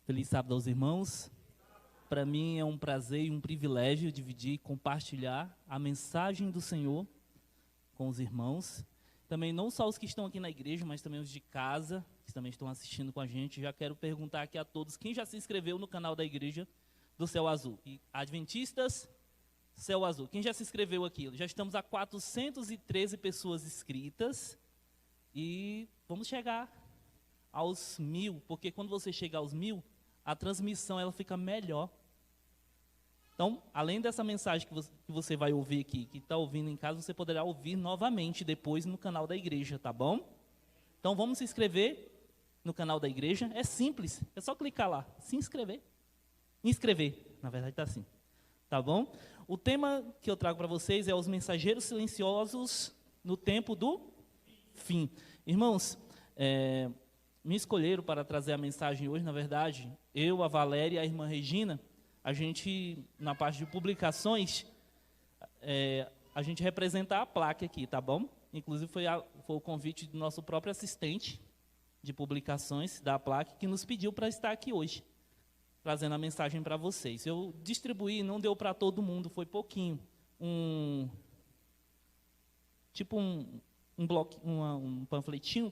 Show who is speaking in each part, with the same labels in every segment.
Speaker 1: Feliz sábado aos irmãos. Para mim é um prazer e um privilégio dividir e compartilhar a mensagem do Senhor com os irmãos. Também não só os que estão aqui na igreja, mas também os de casa, que também estão assistindo com a gente. Já quero perguntar aqui a todos, quem já se inscreveu no canal da igreja do Céu Azul? E Adventistas, Céu Azul. Quem já se inscreveu aqui? Já estamos a 413 pessoas inscritas e vamos chegar aos 1000, porque quando você chegar aos 1000, a transmissão ela fica melhor. Então, além dessa mensagem que você vai ouvir aqui, que está ouvindo em casa, você poderá ouvir novamente depois no canal da igreja, tá bom? Então, vamos se inscrever no canal da igreja. É simples, é só clicar lá, se inscrever. Inscrever, na verdade está assim, tá bom? O tema que eu trago para vocês é os mensageiros silenciosos no tempo do fim. Irmãos, me escolheram para trazer a mensagem hoje, na verdade, eu, a Valéria e a irmã Regina, a gente, na parte de publicações, a gente representa a placa aqui, tá bom? Inclusive foi o convite do nosso próprio assistente de publicações da placa que nos pediu para estar aqui hoje, trazendo a mensagem para vocês. Eu distribuí, não deu para todo mundo, foi pouquinho. Um panfletinho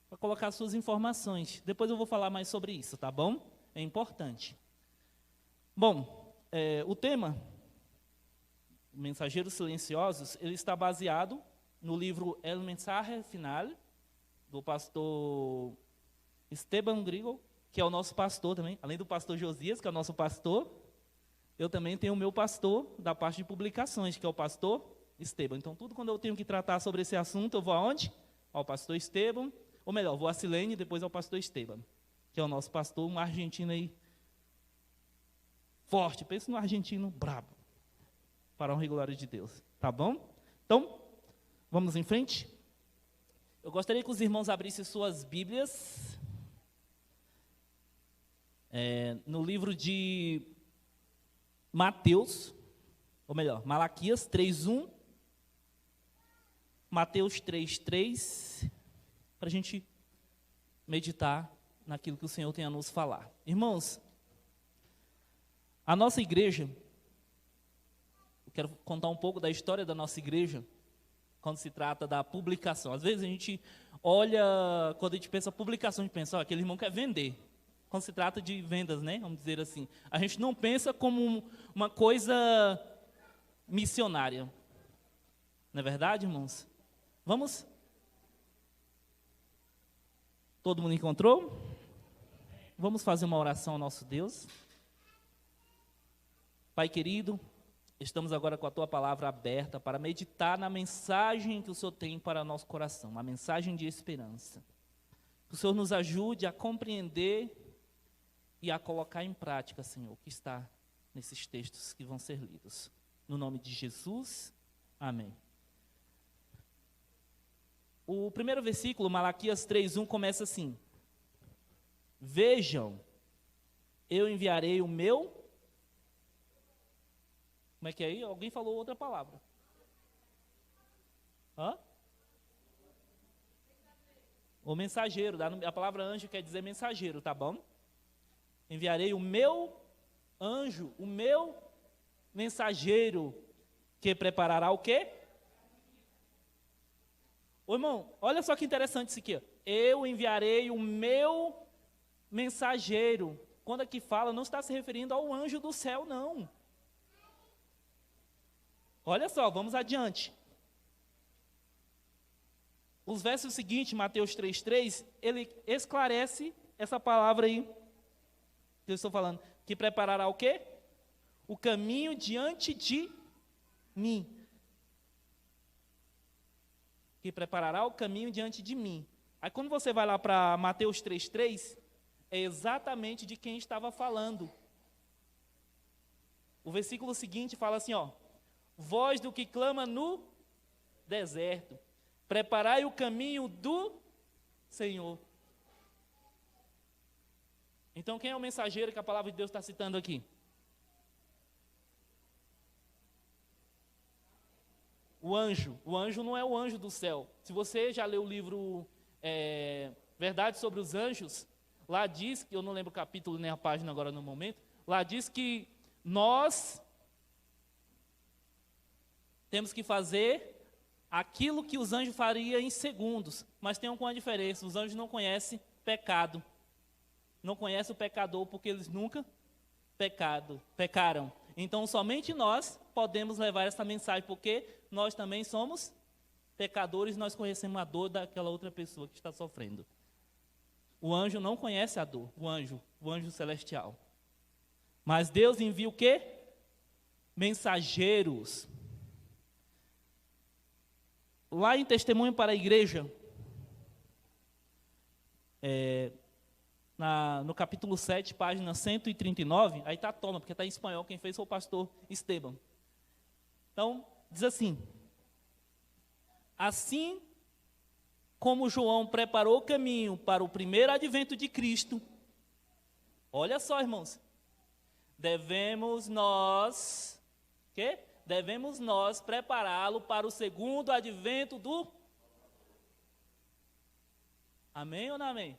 Speaker 1: para colocar suas informações. Depois eu vou falar mais sobre isso, tá bom? É importante. Bom, o tema, Mensageiros Silenciosos, ele está baseado no livro El Mensaje Final, do pastor Esteban Grigo, que é o nosso pastor também. Além do pastor Josias, que é o nosso pastor, eu também tenho o meu pastor da parte de publicações, que é o pastor Esteban. Então, tudo quando eu tenho que tratar sobre esse assunto, eu vou aonde? Ao pastor Esteban. Ou melhor, vou a Silene e depois ao pastor Esteban, que é o nosso pastor, um argentino aí forte. Pensa no argentino brabo, para a honra e glória de Deus. Tá bom? Então, vamos em frente? Eu gostaria que os irmãos abrissem suas Bíblias no livro de Mateus, ou melhor, Malaquias 3:1, Mateus 3:3, para a gente meditar naquilo que o Senhor tem a nos falar. Irmãos, a nossa igreja, eu quero contar um pouco da história da nossa igreja, quando se trata da publicação. Às vezes a gente olha, quando a gente pensa publicação, a gente pensa, aquele irmão quer vender. Quando se trata de vendas, né, vamos dizer assim, a gente não pensa como uma coisa missionária. Não é verdade, irmãos? Vamos? Todo mundo encontrou? Vamos fazer uma oração ao nosso Deus. Pai querido, estamos agora com a Tua palavra aberta para meditar na mensagem que o Senhor tem para o nosso coração, uma mensagem de esperança. Que o Senhor nos ajude a compreender e a colocar em prática, Senhor, o que está nesses textos que vão ser lidos. No nome de Jesus, amém. O primeiro versículo, Malaquias 3:1, começa assim: Vejam, eu enviarei o meu... Como é que é aí? Alguém falou outra palavra. Hã? O mensageiro, a palavra anjo quer dizer mensageiro, tá bom? Enviarei o meu anjo, o meu mensageiro, que preparará o quê? Ô irmão, olha só que interessante isso aqui. Ó. Eu enviarei o meu mensageiro. Quando aqui fala, não está se referindo ao anjo do céu, não. Olha só, vamos adiante. Os versos seguintes, Mateus 3:3, ele esclarece essa palavra aí que eu estou falando. Que preparará o quê? O caminho diante de mim. Que preparará o caminho diante de mim. Aí quando você vai lá para Mateus 3:3, é exatamente de quem estava falando. O versículo seguinte fala assim, ó: voz do que clama no deserto, preparai o caminho do Senhor. Então quem é o mensageiro que a palavra de Deus está citando aqui? O anjo não é o anjo do céu. Se você já leu o livro Verdade sobre os Anjos, Lá diz, que eu não lembro o capítulo nem a página agora no momento, lá diz que nós temos que fazer aquilo que os anjos fariam em segundos, mas tem uma diferença, os anjos não conhecem pecado, não conhecem o pecador porque eles nunca pecaram. Então somente nós podemos levar essa mensagem, porque nós também somos pecadores, nós conhecemos a dor daquela outra pessoa que está sofrendo. O anjo não conhece a dor, o anjo celestial. Mas Deus envia o quê? Mensageiros. Lá em Testemunho para a Igreja, no capítulo 7, página 139, aí está toma, porque está em espanhol, quem fez foi o pastor Esteban. Então, diz assim: assim como João preparou o caminho para o primeiro advento de Cristo, olha só, irmãos, devemos nós prepará-lo para o segundo advento do... Amém ou não amém?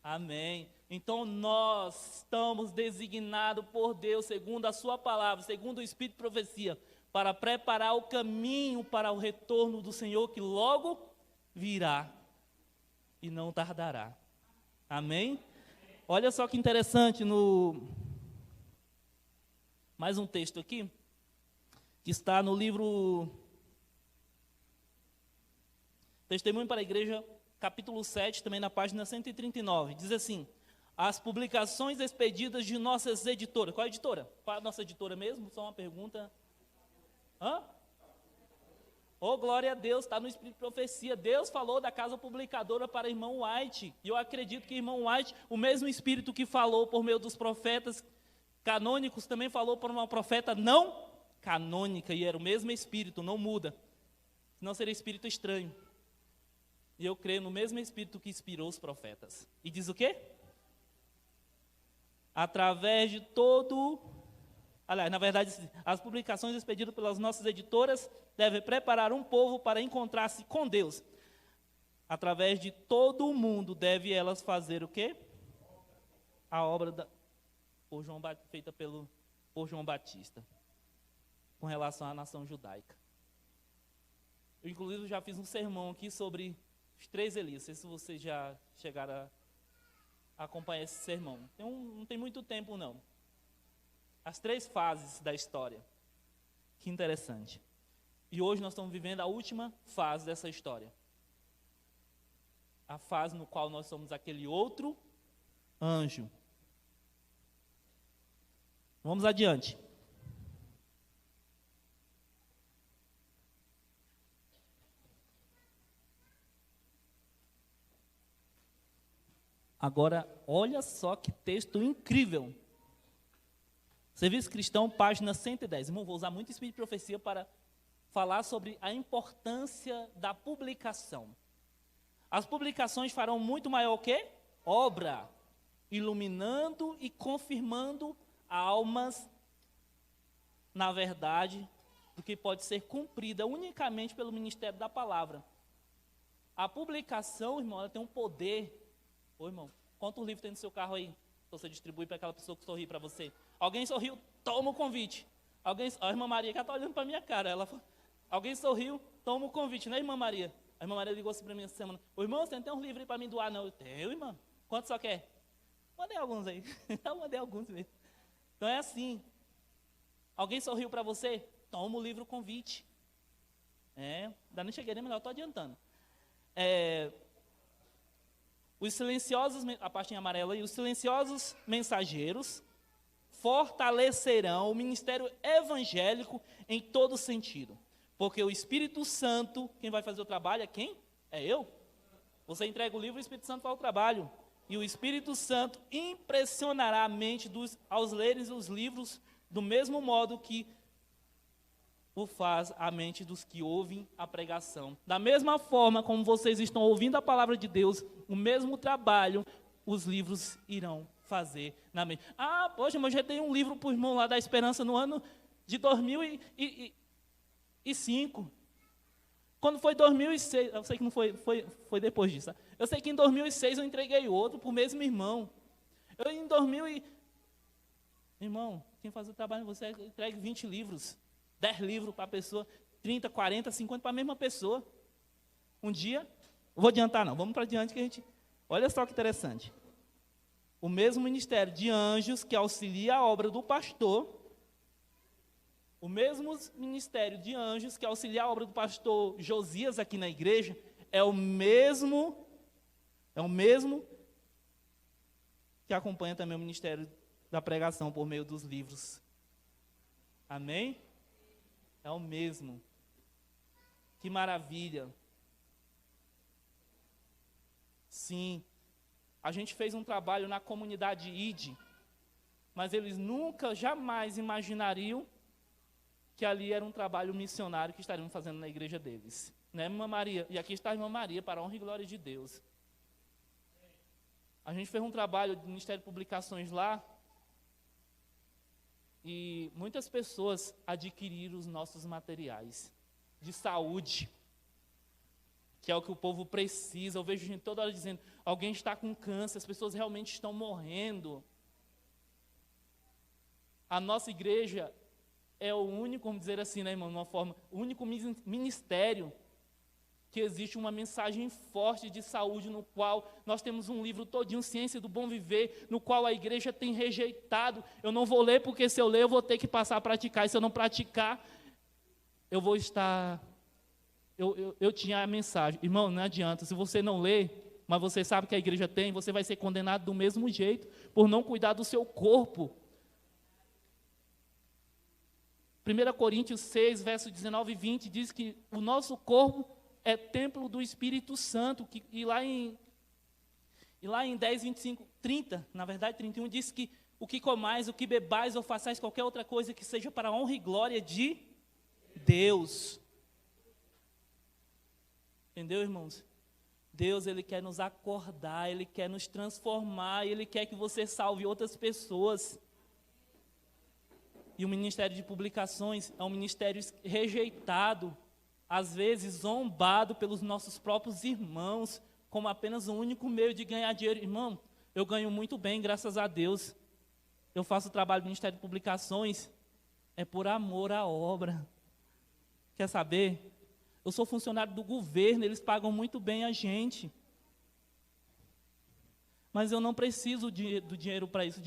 Speaker 1: Amém. Então nós estamos designados por Deus, segundo a sua palavra, segundo o Espírito de profecia, para preparar o caminho para o retorno do Senhor, que logo virá e não tardará. Amém? Olha só que interessante, mais um texto aqui, que está no livro Testemunho para a Igreja, capítulo 7, também na página 139, diz assim: as publicações expedidas de nossas editoras. Qual é a editora? Qual é a nossa editora mesmo? Só uma pergunta. Oh, glória a Deus, está no Espírito de Profecia. Deus falou da casa publicadora para irmão White. E eu acredito que irmão White, o mesmo Espírito que falou por meio dos profetas canônicos, também falou por uma profeta não canônica. E era o mesmo Espírito, não muda. Senão seria espírito estranho. E eu creio no mesmo Espírito que inspirou os profetas. E diz o quê? Através de todo... Aliás, na verdade, as publicações expedidas pelas nossas editoras devem preparar um povo para encontrar-se com Deus. Através de todo o mundo, deve elas fazer o quê? A obra feita por João Batista, com relação à nação judaica. Eu, inclusive, já fiz um sermão aqui sobre os 3 Elias. Não sei se vocês já chegaram a acompanhar esse sermão. Não tem muito tempo, não. As 3 fases da história. Que interessante. E hoje nós estamos vivendo a última fase dessa história. A fase no qual nós somos aquele outro anjo. Vamos adiante. Agora, olha só que texto incrível. Serviço Cristão, página 110. Irmão, vou usar muito Espírito de Profecia para falar sobre a importância da publicação. As publicações farão muito maior o quê? Obra, iluminando e confirmando almas na verdade, do que pode ser cumprida unicamente pelo ministério da palavra. A publicação, irmão, ela tem um poder. Ô, irmão, quantos livros tem no seu carro aí? Você distribui para aquela pessoa que sorri para você. Alguém sorriu, toma o convite. A irmã Maria que está olhando para a minha cara. Ela falou, alguém sorriu, toma o convite, né, irmã Maria? A irmã Maria ligou assim para mim essa semana. Ô, irmão, você não tem uns livros para mim doar, não? Eu tenho, irmã. Quanto só quer? Mandei alguns aí. Eu mandei alguns mesmo. Então é assim. Alguém sorriu para você? Toma o livro convite. Ainda não cheguei, mas eu estou adiantando. Os silenciosos, a pastinha amarela aí, os silenciosos mensageiros fortalecerão o ministério evangélico em todo sentido. Porque o Espírito Santo, quem vai fazer o trabalho é quem? É eu. Você entrega o livro, o Espírito Santo faz o trabalho. E o Espírito Santo impressionará a mente aos lerem os livros do mesmo modo que o faz a mente dos que ouvem a pregação. Da mesma forma como vocês estão ouvindo a palavra de Deus, o mesmo trabalho os livros irão fazer na mente. Poxa, mas eu já dei um livro para o irmão lá da Esperança no ano de 2005. Quando foi 2006, eu sei que não foi depois disso. Tá? Eu sei que em 2006 eu entreguei outro para o mesmo irmão. Eu em 2000 e... Irmão, quem faz o trabalho em você, entregue 20 livros, 10 livros para a pessoa, 30, 40, 50 para a mesma pessoa. Um dia, vou adiantar não, vamos para adiante que a gente... Olha só que interessante. O mesmo ministério de anjos que auxilia a obra do pastor, o mesmo ministério de anjos que auxilia a obra do pastor Josias aqui na igreja, é o mesmo que acompanha também o ministério da pregação por meio dos livros. Amém? É o mesmo. Que maravilha. Sim, a gente fez um trabalho na comunidade ID, mas eles nunca, jamais imaginariam que ali era um trabalho missionário que estariam fazendo na igreja deles. Né, irmã Maria? E aqui está a irmã Maria, para a honra e glória de Deus. A gente fez um trabalho de Ministério de Publicações lá, e muitas pessoas adquiriram os nossos materiais de saúde, que é o que o povo precisa. Eu vejo gente toda hora dizendo, alguém está com câncer, as pessoas realmente estão morrendo. A nossa igreja é o único, vamos dizer assim, né, irmão, de uma forma, o único ministério que existe uma mensagem forte de saúde, no qual nós temos um livro todinho, Ciência do Bom Viver, no qual a igreja tem rejeitado. Eu não vou ler, porque se eu ler, eu vou ter que passar a praticar, e se eu não praticar, eu vou estar... Eu tinha a mensagem, irmão, não adianta, se você não lê, mas você sabe que a igreja tem, você vai ser condenado do mesmo jeito, por não cuidar do seu corpo. 1 Coríntios 6, verso 19 e 20, diz que o nosso corpo é templo do Espírito Santo, e lá em 10, 25, 30, na verdade 31, diz que o que comais, o que bebais ou façais qualquer outra coisa que seja para a honra e glória de Deus. Entendeu, irmãos? Deus, Ele quer nos acordar, Ele quer nos transformar, Ele quer que você salve outras pessoas. E o Ministério de Publicações é um ministério rejeitado, às vezes zombado pelos nossos próprios irmãos, como apenas o único meio de ganhar dinheiro. Irmão, eu ganho muito bem, graças a Deus. Eu faço o trabalho do Ministério de Publicações, é por amor à obra. Quer saber? Eu sou funcionário do governo, eles pagam muito bem a gente. Mas eu não preciso do dinheiro para isso.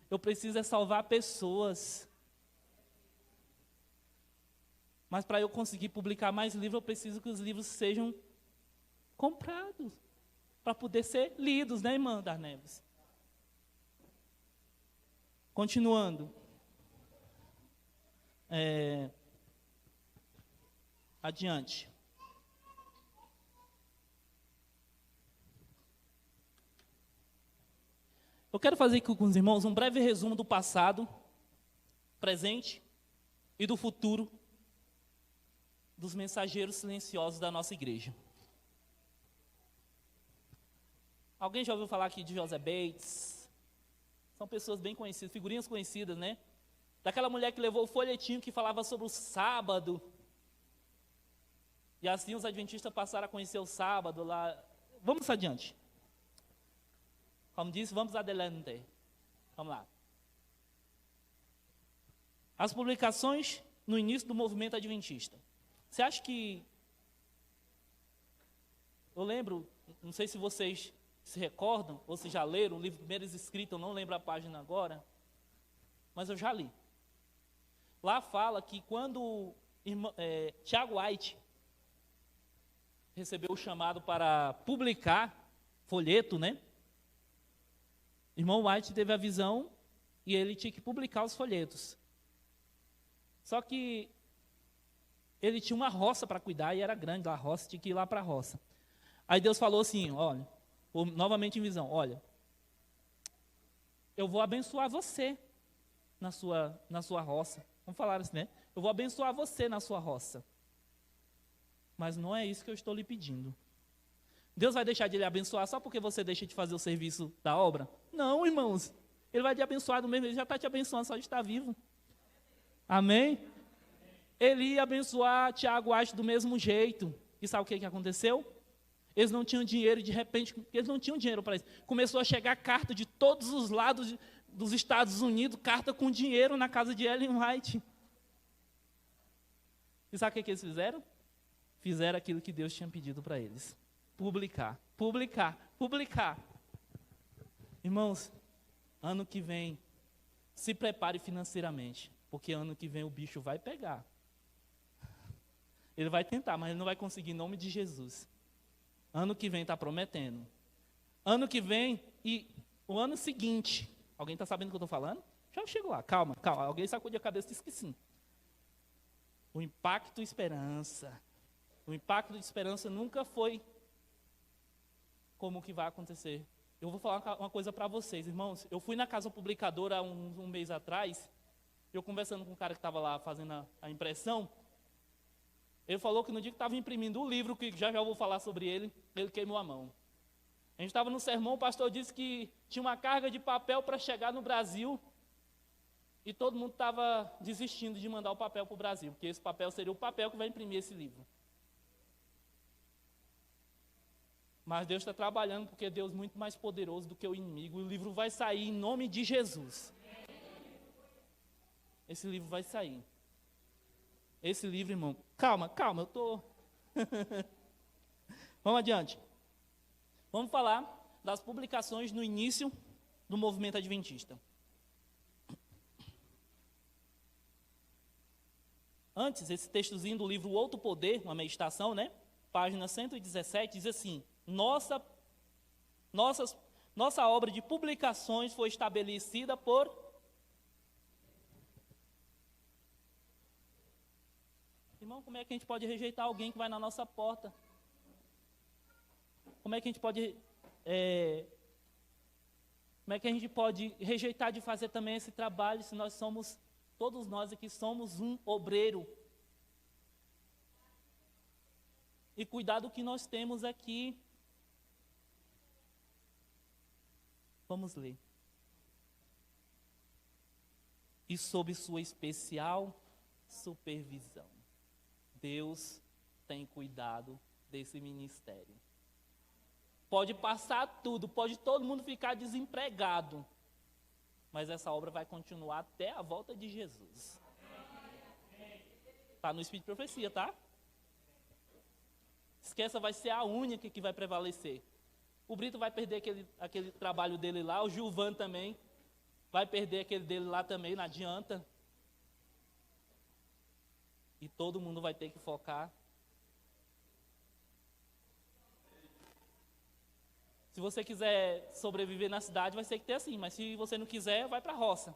Speaker 1: Eu preciso é salvar pessoas. Mas para eu conseguir publicar mais livros, eu preciso que os livros sejam comprados, para poder ser lidos, né, irmã das Neves? Continuando. Adiante. Eu quero fazer aqui com os irmãos um breve resumo do passado, presente e do futuro dos mensageiros silenciosos da nossa igreja. Alguém já ouviu falar aqui de José Bates? São pessoas bem conhecidas, figurinhas conhecidas, né? Daquela mulher que levou o folhetinho que falava sobre o sábado. E assim os adventistas passaram a conhecer o sábado lá. Vamos adiante. Como disse, vamos adelante. Vamos lá. As publicações no início do movimento adventista. Você acha que... Eu lembro, não sei se vocês se recordam, ou se já leram o livro Primeiros Escritos, eu não lembro a página agora, mas eu já li. Lá fala que quando Tiago White recebeu o chamado para publicar folheto, né? Irmão White teve a visão e ele tinha que publicar os folhetos. Só que ele tinha uma roça para cuidar e era grande a roça, tinha que ir lá para a roça. Aí Deus falou assim, olha, novamente em visão, olha, eu vou abençoar você na sua roça. Vamos falar assim, né? Eu vou abençoar você na sua roça. Mas não é isso que eu estou lhe pedindo. Deus vai deixar de lhe abençoar só porque você deixa de fazer o serviço da obra? Não, irmãos. Ele vai te abençoar do mesmo jeito, ele já está te abençoando só de estar vivo. Amém? Ele ia abençoar Tiago White do mesmo jeito. E sabe o que aconteceu? Eles não tinham dinheiro e, de repente, eles não tinham dinheiro para isso. Começou a chegar carta de todos os lados dos Estados Unidos, carta com dinheiro na casa de Ellen White. E sabe o que eles fizeram? Fizeram aquilo que Deus tinha pedido para eles. Publicar, publicar, publicar. Irmãos, ano que vem, se prepare financeiramente, porque ano que vem o bicho vai pegar. Ele vai tentar, mas ele não vai conseguir em nome de Jesus. Ano que vem está prometendo. Ano que vem e o ano seguinte. Alguém está sabendo o que eu estou falando? Já chego lá, calma, calma. Alguém sacudiu a cabeça e disse que sim. O impacto esperança. O impacto de esperança nunca foi como que vai acontecer. Eu vou falar uma coisa para vocês, irmãos. Eu fui na casa publicadora há um mês atrás. Eu conversando com um cara que estava lá fazendo a impressão. Ele falou que no dia que estava imprimindo o livro, que já vou falar sobre ele, ele queimou a mão. A gente estava no sermão, o pastor disse que tinha uma carga de papel para chegar no Brasil e todo mundo estava desistindo de mandar o papel para o Brasil, porque esse papel seria o papel que vai imprimir esse livro. Mas Deus está trabalhando, porque Deus é muito mais poderoso do que o inimigo. O livro vai sair em nome de Jesus. Esse livro vai sair. Esse livro, irmão, calma, eu estou... Vamos adiante. Vamos falar das publicações no início do movimento adventista. Antes, esse textozinho do livro O Outro Poder, uma meditação, né? Página 117, diz assim: Nossa obra de publicações foi estabelecida por... Irmão, como é que a gente pode rejeitar alguém que vai na nossa porta? Como é que a gente pode... como é que a gente pode rejeitar de fazer também esse trabalho se nós somos... Todos nós aqui somos um obreiro. E cuidar do que nós temos aqui. Vamos ler. E sob sua especial supervisão, Deus tem cuidado desse ministério. Pode passar tudo, pode todo mundo ficar desempregado, mas essa obra vai continuar até a volta de Jesus. Está no Espírito de Profecia, tá? Esqueça, vai ser a única que vai prevalecer. O Brito vai perder aquele trabalho dele lá, o Gilvan também vai perder aquele dele lá também, não adianta. E todo mundo vai ter que focar. Se você quiser sobreviver na cidade, vai ter que ter assim. Mas se você não quiser, vai para a roça.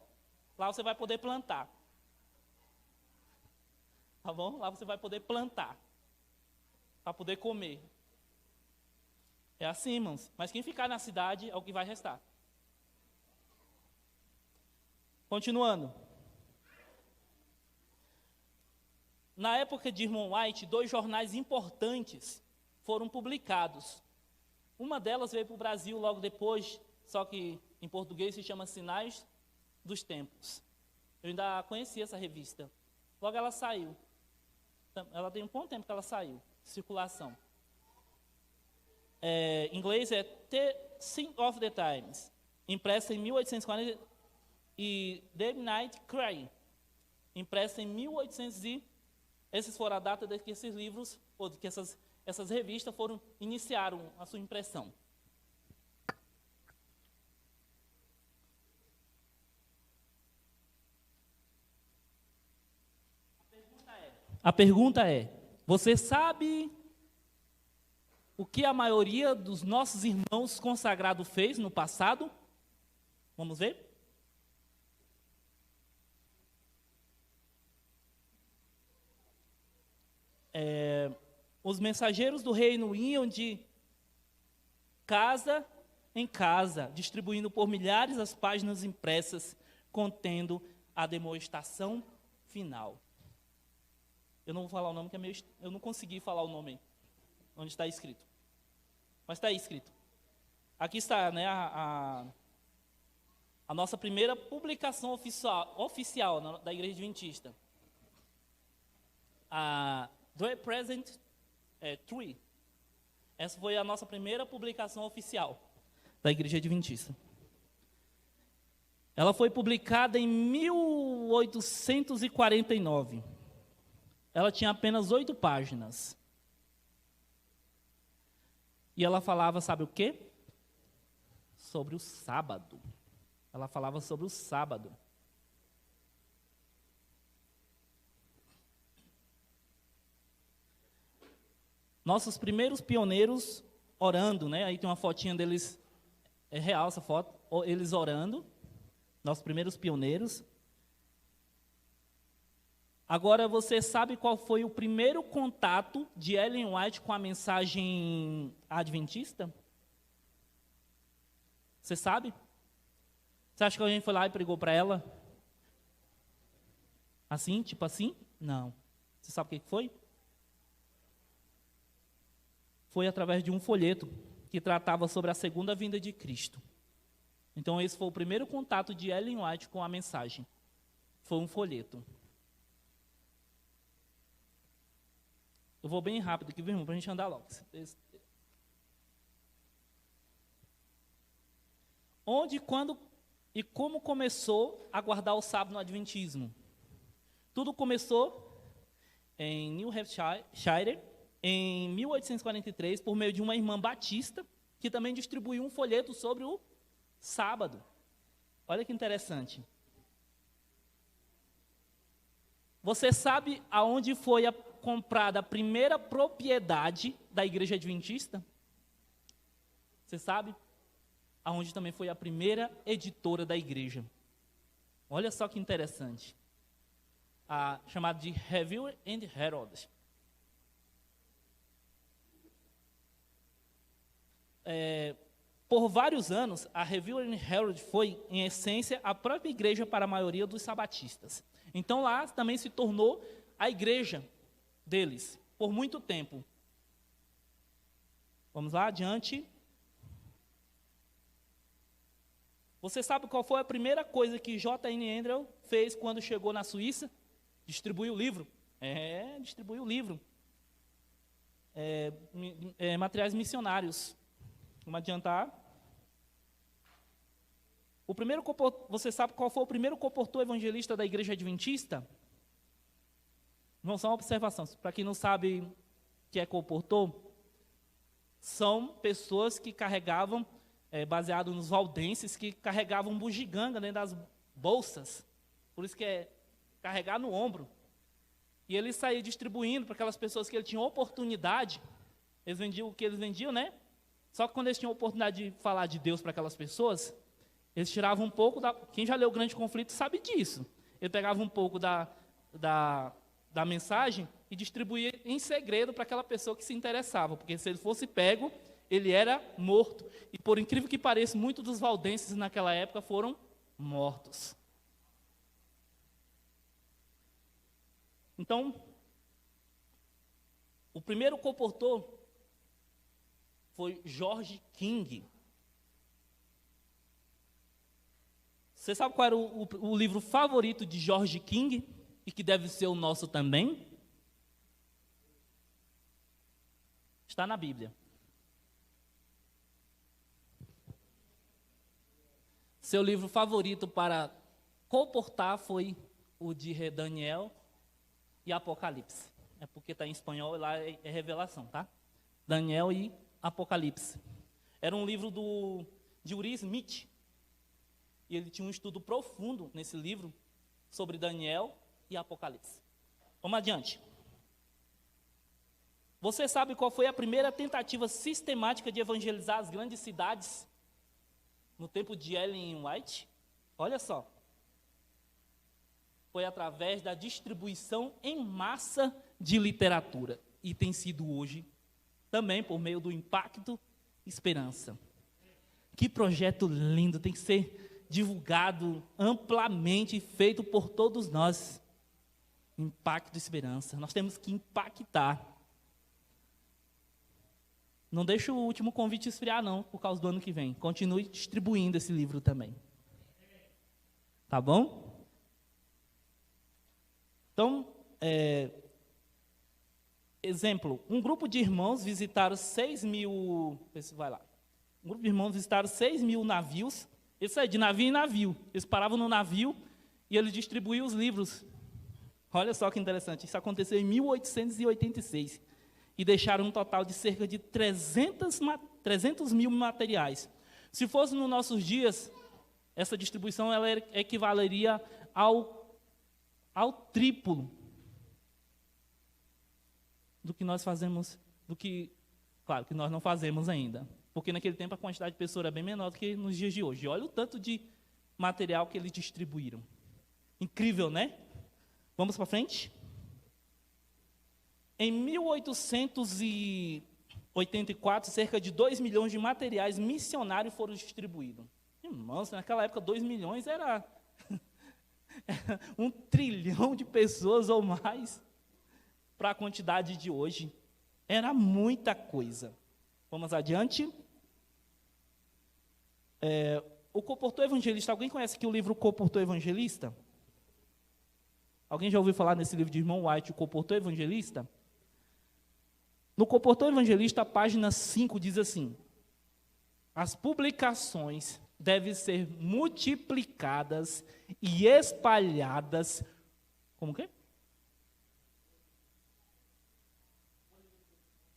Speaker 1: Lá você vai poder plantar. Tá bom? Lá você vai poder plantar. Para poder comer. É assim, irmãos. Mas quem ficar na cidade é o que vai restar. Continuando. Na época de Irmão White, 2 jornais importantes foram publicados. Uma delas veio para o Brasil logo depois, só que em português se chama Sinais dos Tempos. Eu ainda conheci essa revista. Logo ela saiu. Ela tem um bom tempo que ela saiu, de circulação. Em inglês é The Sign of the Times, impressa em 1840, e The Night Cry, impressa em 1800 Essas foram a data de que esses livros, ou de que essas revistas iniciaram a sua impressão. A pergunta é, você sabe o que a maioria dos nossos irmãos consagrados fez no passado? Vamos ver? Os mensageiros do reino iam de casa em casa, distribuindo por milhares as páginas impressas, contendo a demonstração final. Eu não vou falar o nome, que eu não consegui falar o nome onde está escrito. Mas está aí escrito. Aqui está, né, a nossa primeira publicação oficial da Igreja Adventista. The Present Tree. Essa foi a nossa primeira publicação oficial da Igreja Adventista. Ela foi publicada em 1849. Ela tinha apenas 8 páginas. E ela falava, sabe o quê? Sobre o sábado. Ela falava sobre o sábado. Nossos primeiros pioneiros orando, né? Aí tem uma fotinha deles, é real essa foto, eles orando. Nossos primeiros pioneiros. Agora, você sabe qual foi o primeiro contato de Ellen White com a mensagem adventista? Você sabe? Você acha que alguém foi lá e pregou para ela? Assim? Tipo assim? Não. Você sabe o que foi? Foi através de um folheto que tratava sobre a segunda vinda de Cristo. Então, esse foi o primeiro contato de Ellen White com a mensagem. Foi um folheto. Eu vou bem rápido aqui, irmão, para a gente andar logo. Onde, quando e como começou a guardar o sábado no Adventismo? Tudo começou em New Hampshire, em 1843, por meio de uma irmã batista, que também distribuiu um folheto sobre o sábado. Olha que interessante. Você sabe aonde foi comprada a primeira propriedade da Igreja Adventista? Você sabe? Aonde também foi a primeira editora da igreja. Olha só que interessante. Chamada de Review and Herald. Por vários anos, a Review and Herald foi, em essência, a própria igreja para a maioria dos sabatistas. Então, lá também se tornou a igreja deles, por muito tempo. Vamos lá, adiante. Você sabe qual foi a primeira coisa que J.N. Andrew fez quando chegou na Suíça? Distribuiu o livro. Distribuiu o livro. Materiais missionários. Vamos adiantar. Você sabe qual foi o primeiro comportor evangelista da Igreja Adventista? Não, só uma observação. Para quem não sabe o que é comportor, são pessoas que carregavam, baseado nos valdenses, que carregavam bugiganga dentro das bolsas. Por isso que é carregar no ombro. E ele saía distribuindo para aquelas pessoas que ele tinha oportunidade. Eles vendiam o que eles vendiam, né? Só que quando eles tinham oportunidade de falar de Deus para aquelas pessoas, eles tiravam um pouco Quem já leu o Grande Conflito sabe disso. Ele pegava um pouco da mensagem e distribuía em segredo para aquela pessoa que se interessava, porque se ele fosse pego, ele era morto. E por incrível que pareça, muitos dos valdenses naquela época foram mortos. Então, o primeiro comportor foi George King. Você sabe qual era o livro favorito de George King? E que deve ser o nosso também? Está na Bíblia. Seu livro favorito para comportar foi o de Daniel e Apocalipse. É porque está em espanhol e lá é Revelação, tá? Daniel e Apocalipse. Era um livro de Uri Smith. E ele tinha um estudo profundo nesse livro sobre Daniel e Apocalipse. Vamos adiante. Você sabe qual foi a primeira tentativa sistemática de evangelizar as grandes cidades no tempo de Ellen White? Olha só. Foi através da distribuição em massa de literatura. E tem sido hoje também por meio do Impacto Esperança. Que projeto lindo, tem que ser divulgado amplamente, feito por todos nós. Impacto Esperança. Nós temos que impactar. Não deixe o último convite esfriar, não, por causa do ano que vem. Continue distribuindo esse livro também. Tá bom? Então, Exemplo, um grupo de irmãos visitaram 6.000, vai lá, um grupo de irmãos visitaram 6.000 navios, isso é de navio em navio, eles paravam no navio e eles distribuíam os livros. Olha só que interessante, isso aconteceu em 1886, e deixaram um total de cerca de 300 mil materiais. Se fosse nos nossos dias, essa distribuição ela equivaleria ao triplo do que nós fazemos, claro, que nós não fazemos ainda. Porque naquele tempo a quantidade de pessoas era bem menor do que nos dias de hoje. Olha o tanto de material que eles distribuíram. Incrível, né? Vamos para frente? Em 1884, cerca de 2 milhões de materiais missionários foram distribuídos. Irmãos, naquela época 2 milhões era 1 trilhão de pessoas ou mais. Para a quantidade de hoje, era muita coisa. Vamos adiante. O Comportou Evangelista, alguém conhece aqui o livro Comportou Evangelista? Alguém já ouviu falar nesse livro de irmão White, o Comportou Evangelista? No Comportou Evangelista, a página 5 diz assim: as publicações devem ser multiplicadas e espalhadas. Como que é?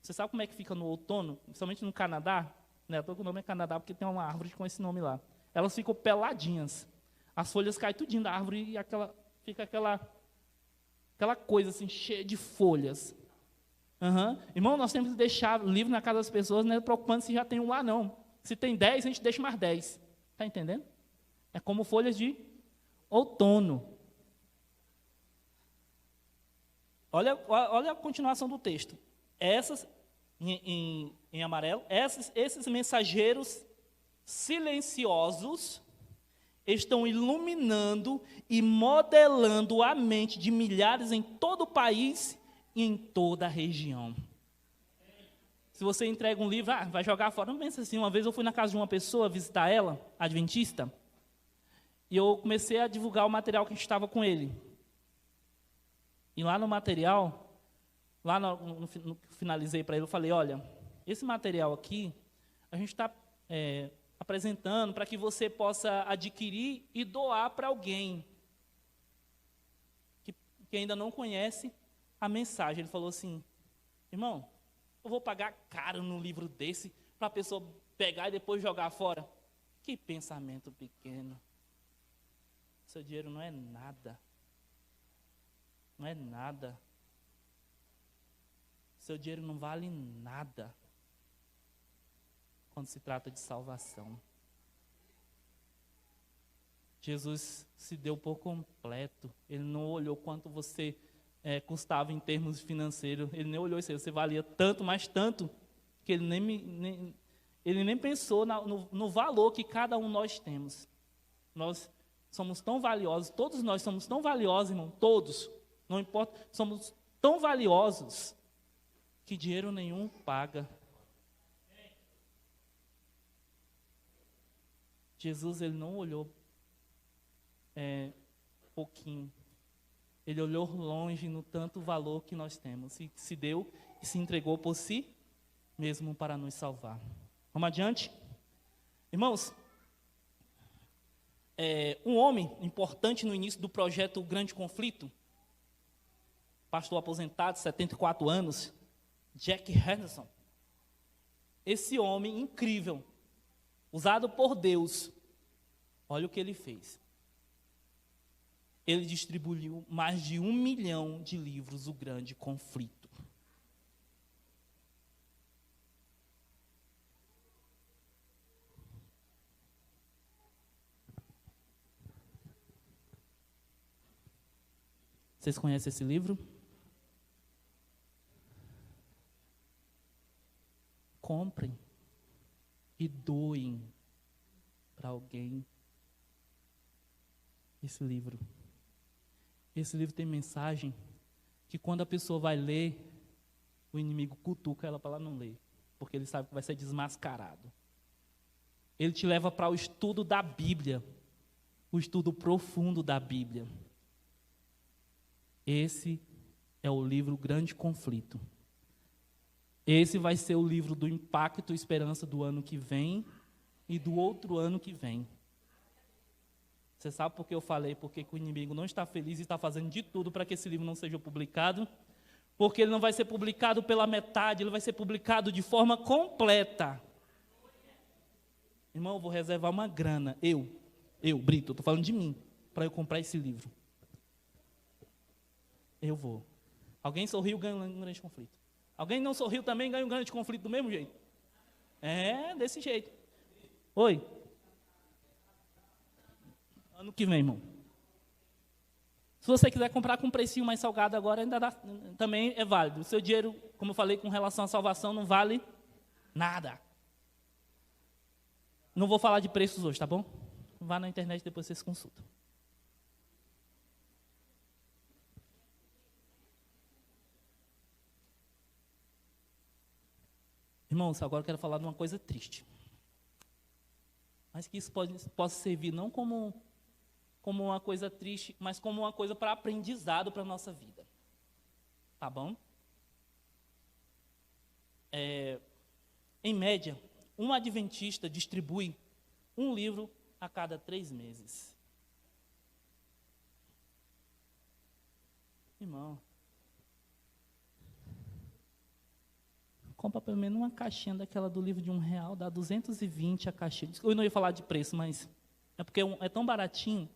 Speaker 1: Você sabe como é que fica no outono, principalmente no Canadá? Né? Todo o nome é Canadá porque tem uma árvore com esse nome lá. Elas ficam peladinhas. As folhas caem tudinho da árvore e fica aquela coisa assim, cheia de folhas. Irmão, nós temos que deixar livro na casa das pessoas, não é preocupando se já tem um lá, não. Se tem 10, a gente deixa mais 10. Está entendendo? É como folhas de outono. Olha a continuação do texto. Essas, em amarelo, esses mensageiros silenciosos estão iluminando e modelando a mente de milhares em todo o país e em toda a região. Se você entrega um livro, vai jogar fora, não pensa assim. Uma vez eu fui na casa de uma pessoa visitar ela, adventista, e eu comecei a divulgar o material que estava com ele. E lá no material, no que finalizei para ele, eu falei, olha, esse material aqui, a gente está apresentando para que você possa adquirir e doar para alguém que ainda não conhece a mensagem. Ele falou assim, irmão, eu vou pagar caro num livro desse para a pessoa pegar e depois jogar fora? Que pensamento pequeno. Seu dinheiro não é nada. Não é nada. Seu dinheiro não vale nada quando se trata de salvação. Jesus se deu por completo. Ele não olhou quanto você custava em termos financeiros. Ele nem olhou isso aí. Você valia tanto, mais tanto, que ele nem pensou no valor que cada um de nós temos. Nós somos tão valiosos, todos nós somos tão valiosos, irmão, todos, não importa, somos tão valiosos que dinheiro nenhum paga. Jesus, ele não olhou pouquinho. Ele olhou longe no tanto valor que nós temos. E se deu e se entregou por si mesmo para nos salvar. Vamos adiante? Irmãos, um homem importante no início do projeto Grande Conflito, pastor aposentado, 74 anos, Jack Henderson. Esse homem incrível, usado por Deus, olha o que ele fez. Ele distribuiu mais de 1 milhão de livros, O Grande Conflito. Vocês conhecem esse livro? Comprem e doem para alguém esse livro. Esse livro tem mensagem que quando a pessoa vai ler, o inimigo cutuca ela para ela não ler, porque ele sabe que vai ser desmascarado. Ele te leva para o estudo da Bíblia, o estudo profundo da Bíblia. Esse é o livro Grande Conflito. Esse vai ser o livro do Impacto e Esperança do ano que vem e do outro ano que vem. Você sabe por que eu falei? Porque o inimigo não está feliz e está fazendo de tudo para que esse livro não seja publicado? Porque ele não vai ser publicado pela metade, ele vai ser publicado de forma completa. Irmão, eu vou reservar uma grana, eu, Brito, estou falando de mim, para eu comprar esse livro. Eu vou. Alguém sorriu, ganha um grande conflito. Alguém não sorriu também, ganha um grande conflito do mesmo jeito. É, desse jeito. Oi. Ano que vem, irmão. Se você quiser comprar com um precinho mais salgado agora, ainda dá, também é válido. O seu dinheiro, como eu falei, com relação à salvação, não vale nada. Não vou falar de preços hoje, tá bom? Vá na internet, depois vocês consultam. Irmãos, agora eu quero falar de uma coisa triste. Mas que isso possa servir não como uma coisa triste, mas como uma coisa para aprendizado para a nossa vida. Tá bom? Em média, um adventista distribui um livro a cada 3 meses. Irmão, compra pelo menos uma caixinha daquela do livro de R$1, dá 220 a caixinha. Eu não ia falar de preço, mas é porque é tão baratinho.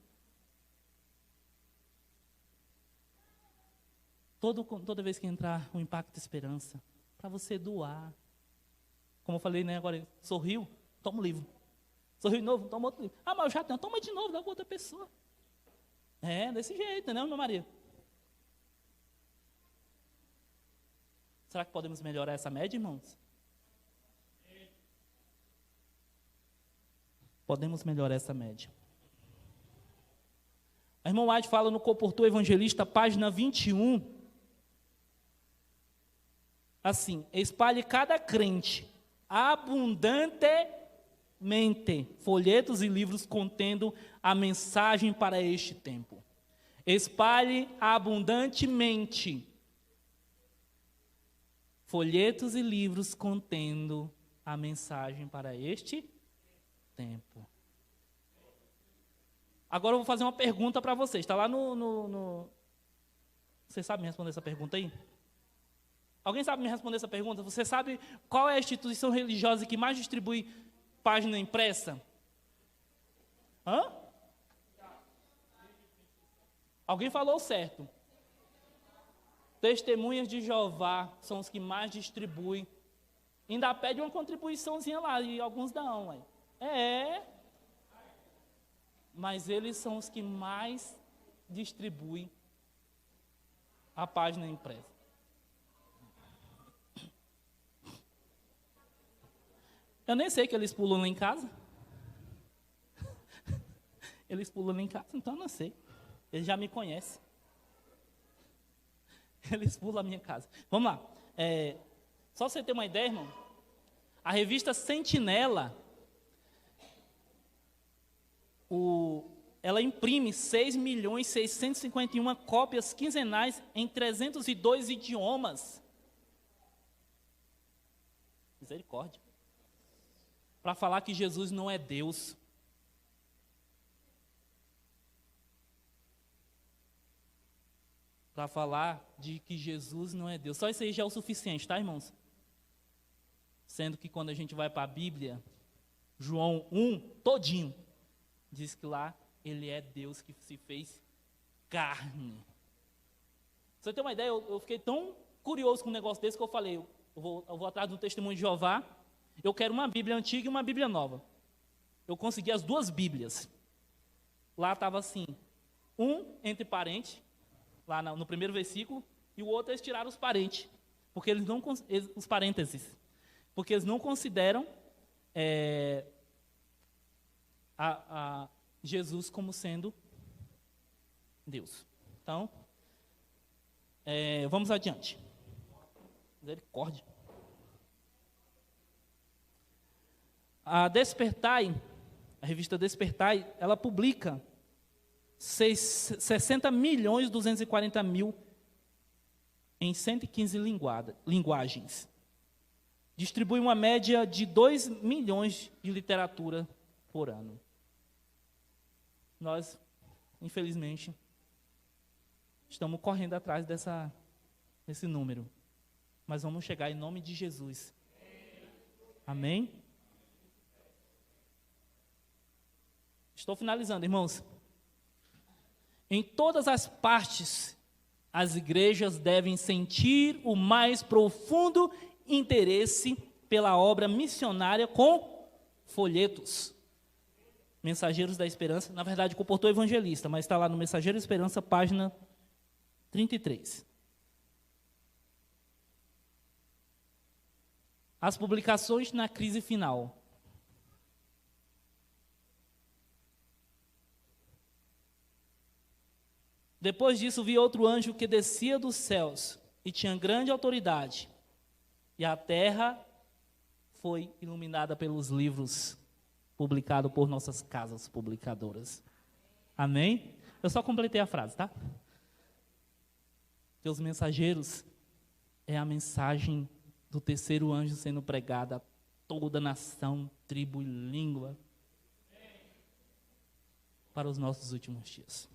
Speaker 1: Toda vez que entrar o Impacto Esperança, para você doar. Como eu falei, né, agora, sorriu, toma um livro. Sorriu de novo, toma outro livro. Ah, mas eu já tenho, toma de novo, dá para outra pessoa. É, desse jeito, né, minha Maria? Será que podemos melhorar essa média, irmãos? Podemos melhorar essa média. A irmã White fala no Comportou Evangelista, página 21, assim: espalhe cada crente abundantemente folhetos e livros contendo a mensagem para este tempo. Espalhe abundantemente folhetos e livros contendo a mensagem para este tempo. Agora eu vou fazer uma pergunta para vocês. Está lá no... Vocês sabem me responder essa pergunta aí? Alguém sabe me responder essa pergunta? Você sabe qual é a instituição religiosa que mais distribui página impressa? Hã? Alguém falou certo. Testemunhas de Jeová são os que mais distribuem. Ainda pede uma contribuiçãozinha lá, e alguns dão. Ué. Mas eles são os que mais distribuem a página impressa. Eu nem sei que eles pulam lá em casa. Eles pulam lá em casa, então eu não sei. Eles já me conhecem. Eles pulam a minha casa. Vamos lá. Só você ter uma ideia, irmão. A revista Sentinela, ela imprime 6.651 cópias quinzenais em 302 idiomas. Misericórdia. Para falar que Jesus não é Deus. Para falar de que Jesus não é Deus. Só isso aí já é o suficiente, tá, irmãos? Sendo que quando a gente vai para a Bíblia, João 1, todinho, diz que lá ele é Deus que se fez carne. Pra você ter uma ideia, eu fiquei tão curioso com um negócio desse que eu falei, eu vou atrás do testemunho de Jeová, eu quero uma Bíblia antiga e uma Bíblia nova. Eu consegui as 2 Bíblias. Lá estava assim, entre parênteses, lá no primeiro versículo, e o outro eles tiraram os parentes, porque os parênteses, porque eles não consideram a Jesus como sendo Deus. Então, vamos adiante. Misericórdia. A Despertai, a revista Despertai, ela publica 60.240.000 em 115 linguagens. distribui uma média de 2 milhões de literatura por ano. Nós, infelizmente, estamos correndo atrás desse número. Mas vamos chegar em nome de Jesus. Amém? Estou finalizando, irmãos. Em todas as partes, as igrejas devem sentir o mais profundo interesse pela obra missionária com folhetos. Mensageiros da Esperança, na verdade, comportou evangelista, mas está lá no Mensageiro da Esperança, página 33. As publicações na crise final. Depois disso, vi outro anjo que descia dos céus e tinha grande autoridade. E a terra foi iluminada pelos livros publicados por nossas casas publicadoras. Amém? Eu só completei a frase, tá? Que os mensageiros é a mensagem do terceiro anjo sendo pregada a toda nação, tribo e língua para os nossos últimos dias.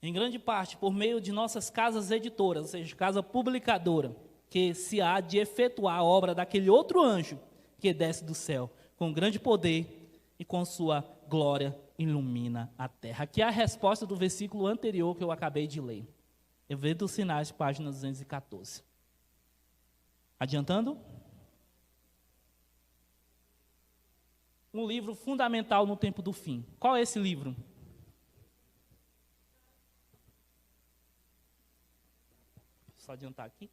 Speaker 1: Em grande parte, por meio de nossas casas editoras, ou seja, casa publicadora, que se há de efetuar a obra daquele outro anjo que desce do céu, com grande poder e com sua glória ilumina a terra. Aqui é a resposta do versículo anterior que eu acabei de ler. Evento dos Sinais, página 214. Adiantando? Um livro fundamental no tempo do fim. Qual é esse livro? Só adiantar aqui.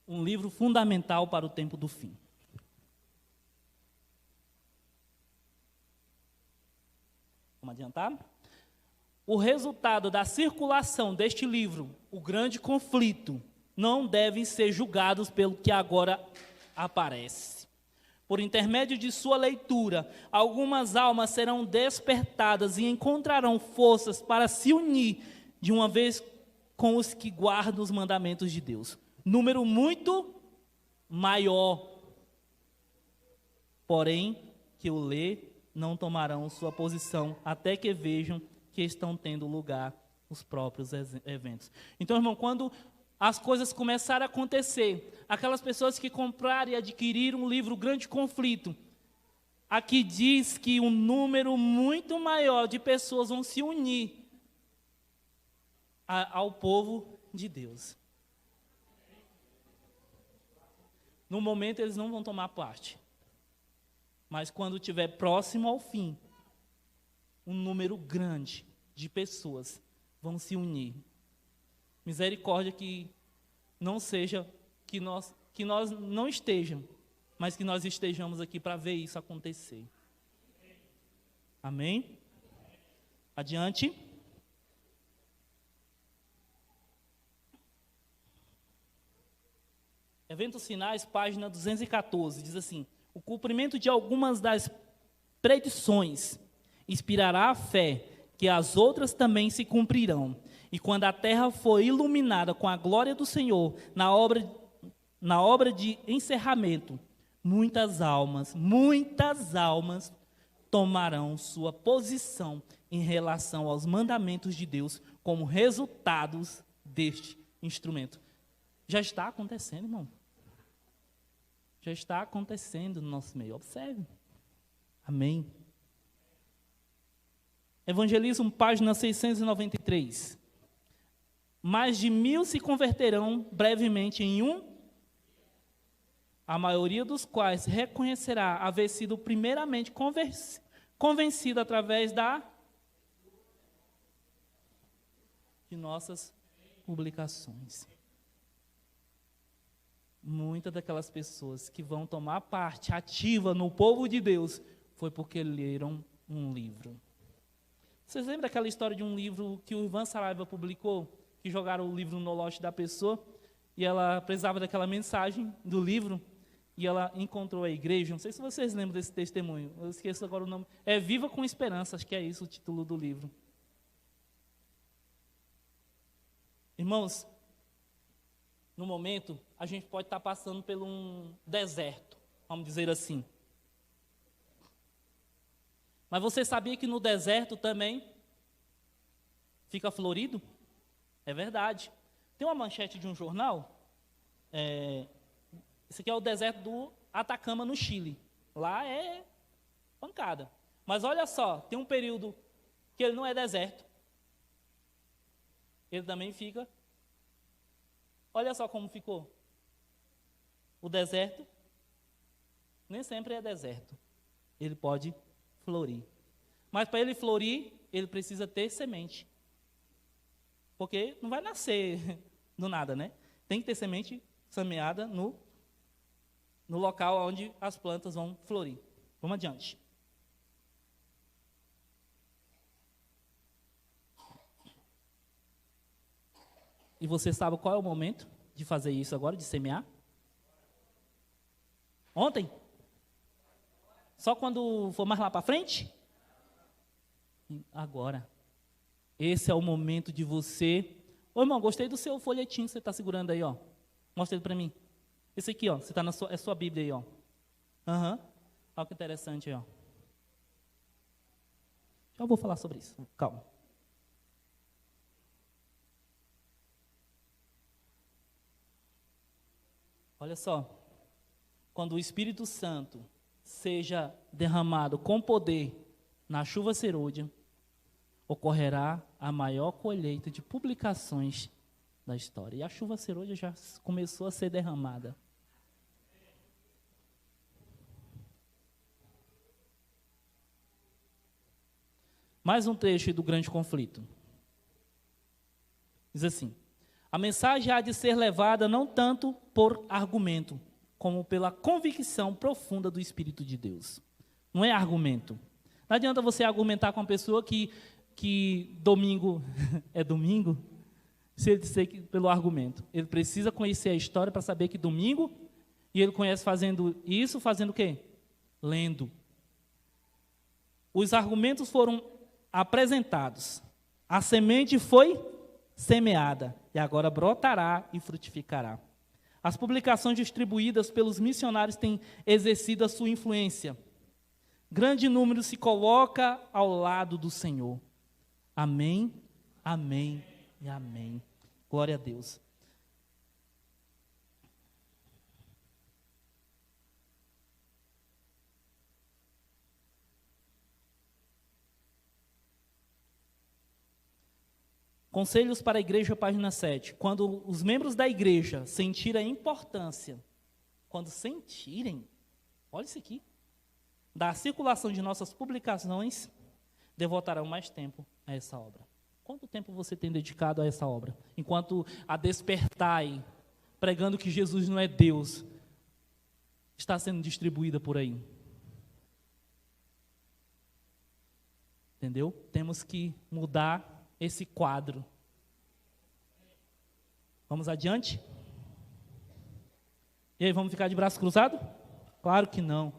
Speaker 1: Um livro fundamental para o tempo do fim. Vamos adiantar? O resultado da circulação deste livro, o grande conflito, não devem ser julgados pelo que agora aparece. Por intermédio de sua leitura, algumas almas serão despertadas e encontrarão forças para se unir de uma vez com os que guardam os mandamentos de Deus. Número muito maior. Porém, que o lê não tomarão sua posição até que vejam que estão tendo lugar os próprios eventos. Então, irmão, quando as coisas começarem a acontecer, aquelas pessoas que compraram e adquiriram o livro Grande Conflito, aqui diz que um número muito maior de pessoas vão se unir ao povo de Deus. No momento eles não vão tomar parte, mas quando estiver próximo ao fim, um número grande de pessoas vão se unir. Misericórdia que não seja que nós não estejamos, mas que nós estejamos aqui para ver isso acontecer. Amém? Adiante. Eventos Sinais, página 214, diz assim: o cumprimento de algumas das predições inspirará a fé que as outras também se cumprirão. E quando a terra for iluminada com a glória do Senhor, na obra de encerramento, muitas almas tomarão sua posição em relação aos mandamentos de Deus como resultados deste instrumento. Já está acontecendo, irmão. Já está acontecendo no nosso meio. Observe. Amém. Evangelismo, página 693. Mais de 1000 se converterão brevemente em um, a maioria dos quais reconhecerá haver sido primeiramente convencido através de nossas publicações. Muitas daquelas pessoas que vão tomar parte ativa no povo de Deus foi porque leram um livro. Vocês lembram daquela história de um livro que o Ivan Saraiva publicou? Que jogaram o livro no lote da pessoa e ela precisava daquela mensagem do livro e ela encontrou a igreja. Não sei se vocês lembram desse testemunho. Eu esqueço agora o nome. É Viva com Esperança, acho que é isso o título do livro. Irmãos, no momento, a gente pode estar passando por um deserto, vamos dizer assim. Mas você sabia que no deserto também fica florido? É verdade. Tem uma manchete de um jornal, esse aqui é o deserto do Atacama, no Chile. Lá é pancada. Mas olha só, tem um período que ele não é deserto. Ele também fica. Olha só como ficou. O deserto nem sempre é deserto. Ele pode florir. Mas para ele florir, ele precisa ter semente. Porque não vai nascer do nada, né? Tem que ter semente semeada no local onde as plantas vão florir. Vamos adiante. E você sabe qual é o momento de fazer isso agora, de semear? Ontem? Só quando for mais lá para frente? Agora. Esse é o momento de você... Ô, irmão, gostei do seu folhetinho que você está segurando aí, ó. Mostra ele para mim. Esse aqui, ó. Você está na sua Bíblia aí, ó. Aham. Olha que interessante aí, ó. Já vou falar sobre isso. Calma. Olha só. Quando o Espírito Santo seja derramado com poder na chuva serôdia, ocorrerá a maior colheita de publicações da história. E a chuva serôdia já começou a ser derramada. Mais um trecho do grande conflito. Diz assim: a mensagem há de ser levada não tanto por argumento, como pela convicção profunda do Espírito de Deus. Não é argumento. Não adianta você argumentar com uma pessoa que domingo é domingo, se ele disser que, pelo argumento. Ele precisa conhecer a história para saber que domingo, e ele conhece fazendo isso, fazendo o quê? Lendo. Os argumentos foram apresentados. A semente foi semeada, e agora brotará e frutificará. As publicações distribuídas pelos missionários têm exercido a sua influência. Grande número se coloca ao lado do Senhor. Amém, amém e amém. Glória a Deus. Conselhos para a igreja, página 7. Quando os membros da igreja sentirem a importância, olha isso aqui, da circulação de nossas publicações, devotarão mais tempo a essa obra. Quanto tempo você tem dedicado a essa obra? Enquanto a Despertai, pregando que Jesus não é Deus, está sendo distribuída por aí. Entendeu? Temos que mudar esse quadro. Vamos adiante? E aí, vamos ficar de braço cruzado? Claro que não.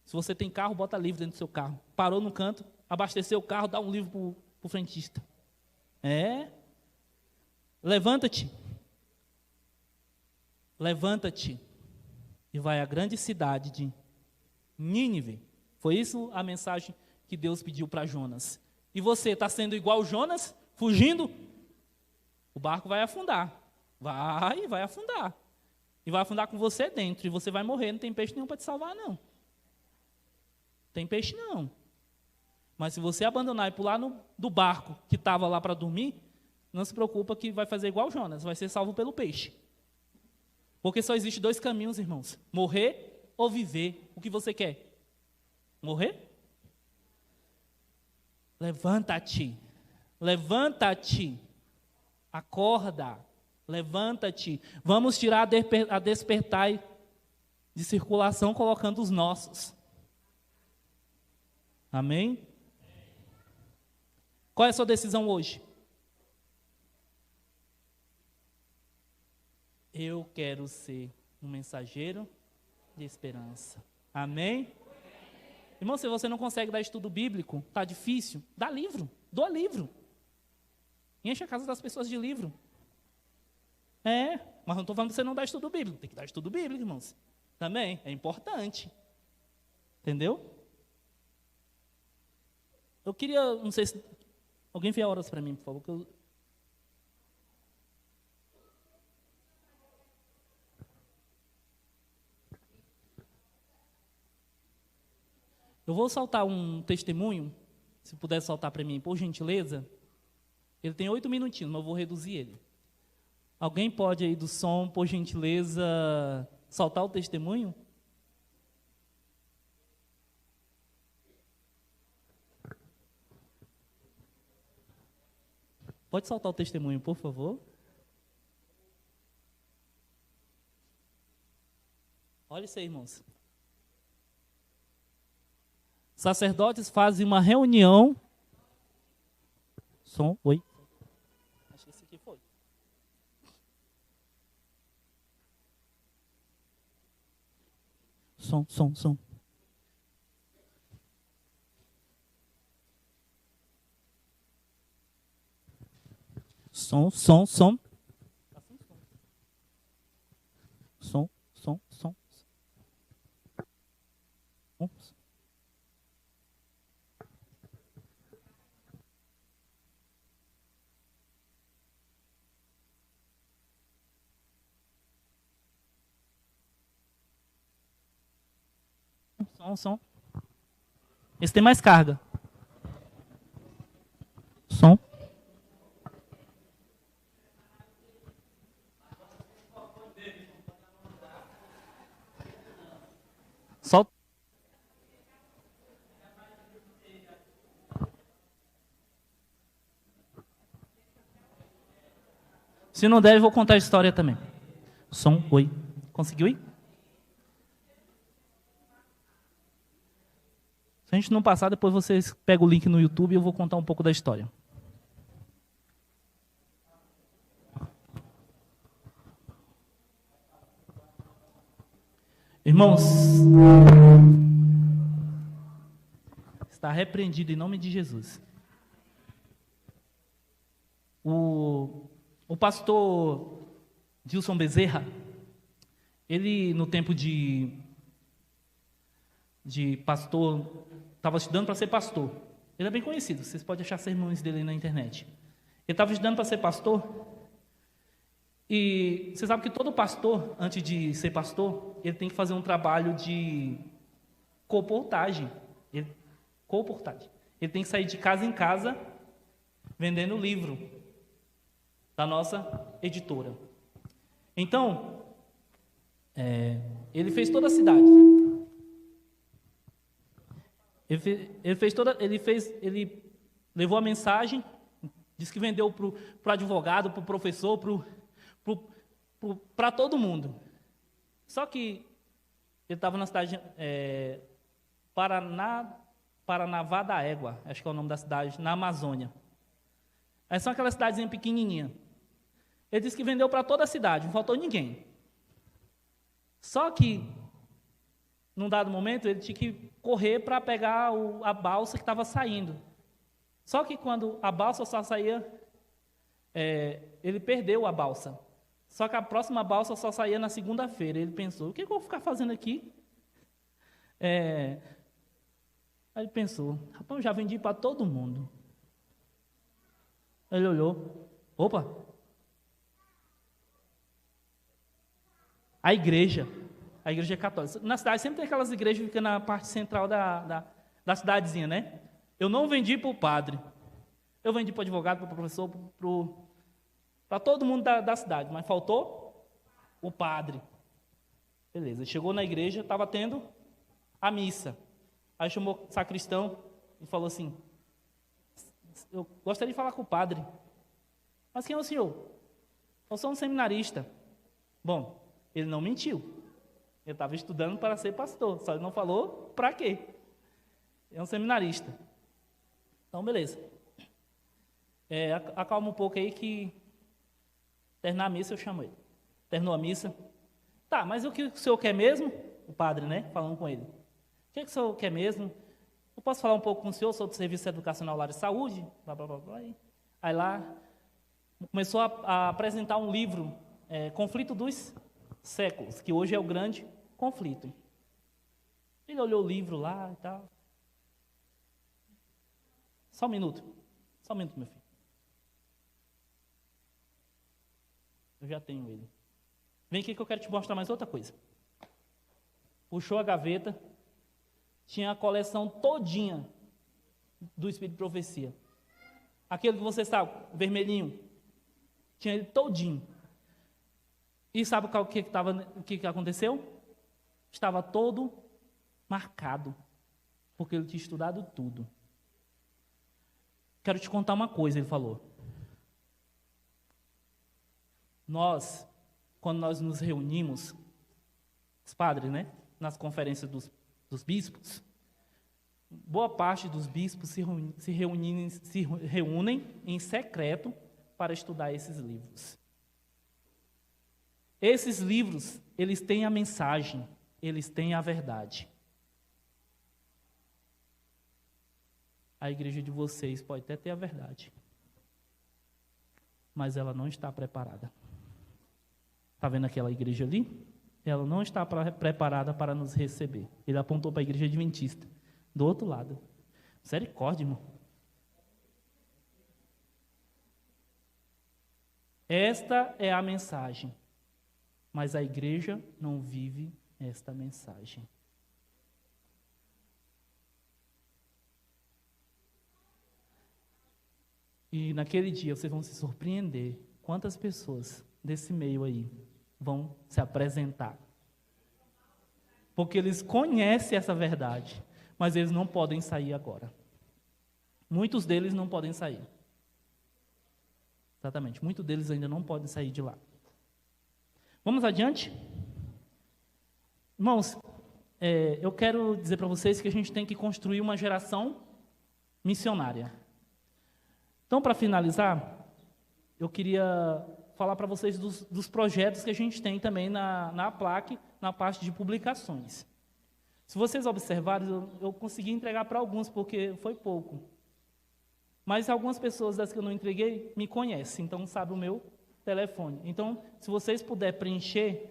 Speaker 1: Se você tem carro, bota livro dentro do seu carro. Parou no canto, abasteceu o carro, dá um livro para o frentista. Levanta-te. Levanta-te. E vai à grande cidade de Nínive. Foi isso a mensagem que Deus pediu para Jonas. E você está sendo igual Jonas, fugindo? O barco vai afundar. Vai afundar. E vai afundar com você dentro. E você vai morrer. Não tem peixe nenhum para te salvar, não. Tem peixe, não. Mas se você abandonar e pular do barco que estava lá para dormir, não se preocupa que vai fazer igual Jonas. Vai ser salvo pelo peixe. Porque só existe 2 caminhos, irmãos. Morrer ou viver. O que você quer? Morrer? Levanta-te. Levanta-te. Acorda. Levanta-te. Vamos tirar a Despertai de circulação colocando os nossos. Amém? Qual é a sua decisão hoje? Eu quero ser um mensageiro de esperança. Amém? Irmão, se você não consegue dar estudo bíblico, está difícil, dá livro, doa livro. Enche a casa das pessoas de livro. Mas não estou falando para você não dar estudo bíblico. Tem que dar estudo bíblico, irmãos. Também, é importante. Entendeu? Eu queria, não sei se... Alguém vê horas para mim, por favor. Eu vou soltar um testemunho, se puder soltar para mim, por gentileza. Ele tem 8 minutinhos, mas eu vou reduzir ele. Alguém pode aí do som, por gentileza, soltar o testemunho? Pode soltar o testemunho, por favor? Olha isso aí, irmãos. Sacerdotes fazem uma reunião. Som, oi. Acho que esse aqui foi. Som. Som. Som. Esse tem mais carga. Som. Solta. Se não der, eu vou contar a história também. Som, oi. Conseguiu ir? Se a gente não passar, depois vocês pegam o link no YouTube e eu vou contar um pouco da história. Irmãos, está repreendido em nome de Jesus. O pastor Dilson Bezerra, ele no tempo de pastor, estava estudando para ser pastor. Ele é bem conhecido, vocês podem achar sermões dele aí na internet. Ele estava estudando para ser pastor. E você sabe que todo pastor, antes de ser pastor, ele tem que fazer um trabalho de colportagem. Ele tem que sair de casa em casa vendendo livro da nossa editora. Então, ele fez toda a cidade. Ele levou a mensagem, disse que vendeu para o advogado, para o professor, para todo mundo. Só que ele estava na cidade Paranavá da Égua, acho que é o nome da cidade, na Amazônia. Aí são aquelas cidadezinhas pequenininhas. Ele disse que vendeu para toda a cidade, não faltou ninguém. Só que, num dado momento, ele tinha que correr para pegar a balsa que estava saindo. Só que quando a balsa só saía, ele perdeu a balsa. Só que a próxima balsa só saía na segunda-feira. Ele pensou, o que eu vou ficar fazendo aqui? Aí ele pensou, rapaz, eu já vendi para todo mundo. Ele olhou, opa, a igreja católica. Na cidade sempre tem aquelas igrejas que ficam na parte central da cidadezinha, né? Eu não vendi para o padre. Eu vendi para o advogado, para o professor, para todo mundo da cidade, mas faltou o padre. Beleza, chegou na igreja, estava tendo a missa. Aí chamou o sacristão e falou assim, eu gostaria de falar com o padre. Mas quem é o senhor? Eu sou um seminarista. Bom, ele não mentiu. Ele estava estudando para ser pastor, só ele não falou para quê. É um seminarista. Então, beleza. Acalma um pouco aí que terminar a missa eu chamo ele. Terminou a missa. Tá, mas o que o senhor quer mesmo? O padre, né? Falando com ele. O que o senhor quer mesmo? Eu posso falar um pouco com o senhor sobre o serviço educacional lá de saúde? Blá, blá, blá, blá. Aí lá começou a apresentar um livro Conflito dos séculos, que hoje é o grande conflito. Ele olhou o livro lá e tal. Só um minuto, meu filho. Eu já tenho ele. Vem aqui que eu quero te mostrar mais outra coisa. Puxou a gaveta, tinha a coleção todinha do Espírito de Profecia. Aquele que você sabe, vermelhinho. Tinha ele todinho. E sabe o que aconteceu? Estava todo marcado, porque ele tinha estudado tudo. Quero te contar uma coisa, ele falou. Nós, quando nós nos reunimos, os padres, né? Nas conferências dos bispos, boa parte dos bispos se reúnem em secreto para estudar esses livros. Esses livros, eles têm a mensagem, eles têm a verdade. A igreja de vocês pode até ter a verdade, mas ela não está preparada. Está vendo aquela igreja ali? Ela não está preparada para nos receber. Ele apontou para a igreja adventista, do outro lado. Misericórdia, irmão. Esta é a mensagem, mas a igreja não vive esta mensagem. E naquele dia vocês vão se surpreender quantas pessoas desse meio aí vão se apresentar. Porque eles conhecem essa verdade, mas eles não podem sair agora. Muitos deles não podem sair. Exatamente, muitos deles ainda não podem sair de lá. Vamos adiante? Irmãos, eu quero dizer para vocês que a gente tem que construir uma geração missionária. Então, para finalizar, eu queria falar para vocês dos projetos que a gente tem também na APLAC, na parte de publicações. Se vocês observarem, eu consegui entregar para alguns, porque foi pouco. Mas algumas pessoas das que eu não entreguei me conhecem, então sabem o meu telefone. Então, se vocês puderem preencher,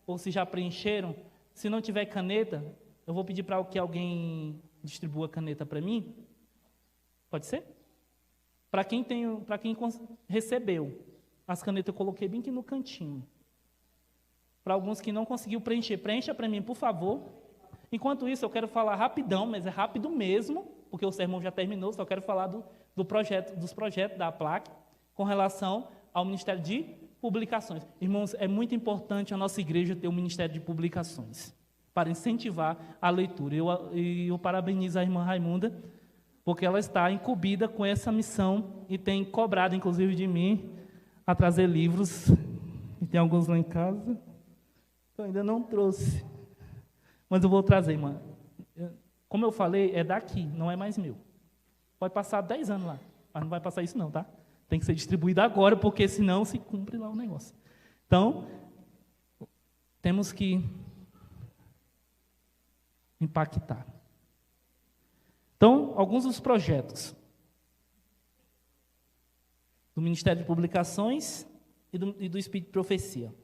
Speaker 1: ou se já preencheram, se não tiver caneta, eu vou pedir para que alguém distribua a caneta para mim. Pode ser? Para quem recebeu, as canetas eu coloquei bem aqui no cantinho. Para alguns que não conseguiu preencher, preencha para mim, por favor. Enquanto isso, eu quero falar rapidão, mas é rápido mesmo, porque o sermão já terminou, só quero falar dos projetos da APLAC com relação ao Ministério de Publicações. Irmãos, é muito importante a nossa igreja ter um Ministério de Publicações, para incentivar a leitura. Eu parabenizo a irmã Raimunda, porque ela está incumbida com essa missão e tem cobrado, inclusive, de mim, a trazer livros. E tem alguns lá em casa, que eu ainda não trouxe. Mas eu vou trazer, irmã. Como eu falei, é daqui, não é mais meu. Pode passar 10 anos lá, mas não vai passar isso não, tá? Tem que ser distribuído agora, porque senão se cumpre lá o negócio. Então, temos que impactar. Então, alguns dos projetos do Ministério de Publicações e do Espírito de Profecia.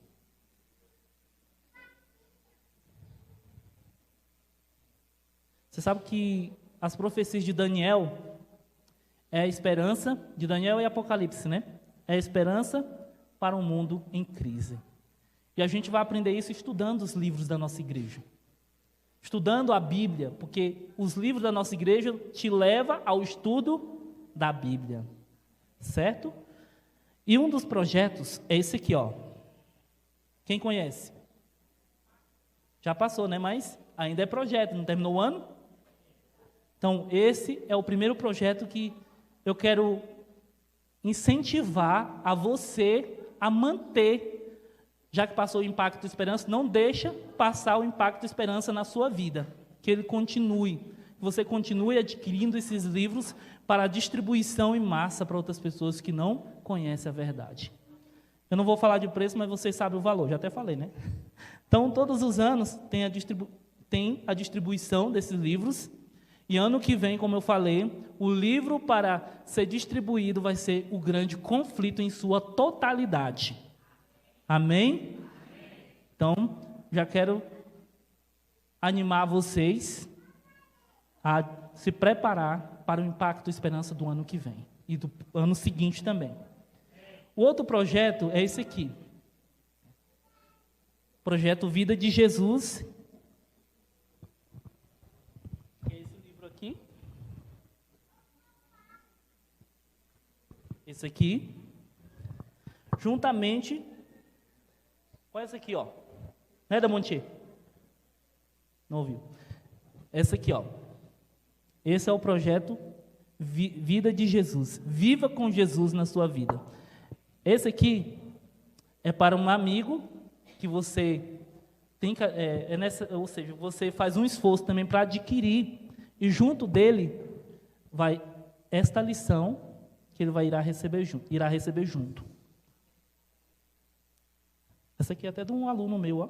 Speaker 1: Você sabe que as profecias de Daniel é a esperança, de Daniel e Apocalipse, né? É a esperança para um mundo em crise. E a gente vai aprender isso estudando os livros da nossa igreja. Estudando a Bíblia, porque os livros da nossa igreja te levam ao estudo da Bíblia. Certo? E um dos projetos é esse aqui, ó. Quem conhece? Já passou, né? Mas ainda é projeto, não terminou o ano? Então, esse é o primeiro projeto que eu quero incentivar a você a manter. Já que passou o Impacto de Esperança, não deixa passar o Impacto de Esperança na sua vida. Que ele continue. Que você continue adquirindo esses livros para distribuição em massa para outras pessoas que não conhecem a verdade. Eu não vou falar de preço, mas vocês sabem o valor. Já até falei, né? Então, todos os anos tem a distribuição desses livros. E ano que vem, como eu falei, o livro para ser distribuído vai ser o grande conflito em sua totalidade. Amém? Então, já quero animar vocês a se preparar para o Impacto Esperança do ano que vem e do ano seguinte também. O outro projeto é esse aqui. Projeto Vida de Jesus. É esse livro aqui. Esse aqui. Juntamente. Qual é esse aqui, ó? Não é da Monte? Não ouviu? Esse aqui, ó. Esse é o projeto Vida de Jesus. Viva com Jesus na sua vida. Esse aqui é para um amigo que você tem que, ou seja, você faz um esforço também para adquirir, e junto dele vai esta lição que ele irá receber junto. Essa aqui é até de um aluno meu, ó.